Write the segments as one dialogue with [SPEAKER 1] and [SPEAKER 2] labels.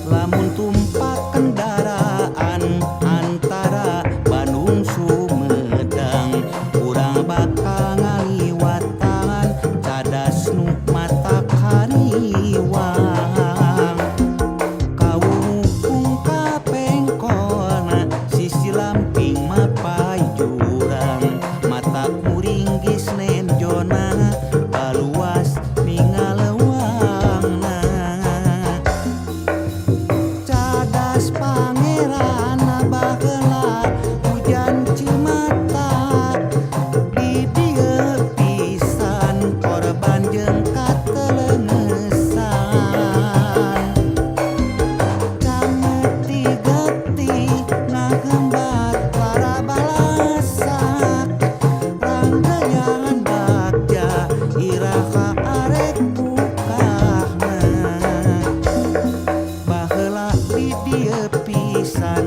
[SPEAKER 1] Lamun tumpak kendaraan antara Bandung Sumedang, urang bakal ngaliwatan cadas nu mata kariwang. Kawungkung kapengkona sisi lamping mapai jurang, mata kuring geus nenjona baluas ningaleuangna. Cadas pangeranna baheula hujan Cimata, di dieu pisan korban jeung kateleungesan. Cameti-geti ngagembat lara balasak, ranggayan bagja iraha arek bukahna. Baheula di dieu pisan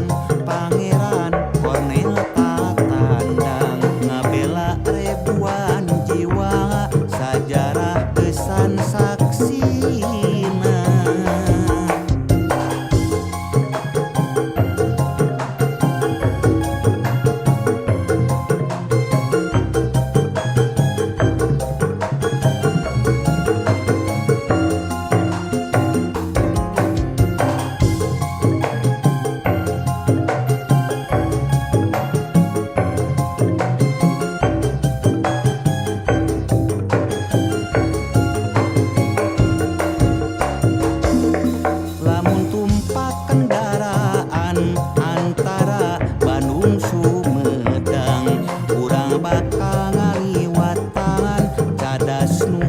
[SPEAKER 1] Pangeran Kornel Tatandang, ngabela ribuan jiwa sajarah pesan saksina. Lamun tumpak kendaraan antara Bandung Sumedang, urang bakal ngaliwatan cadas nu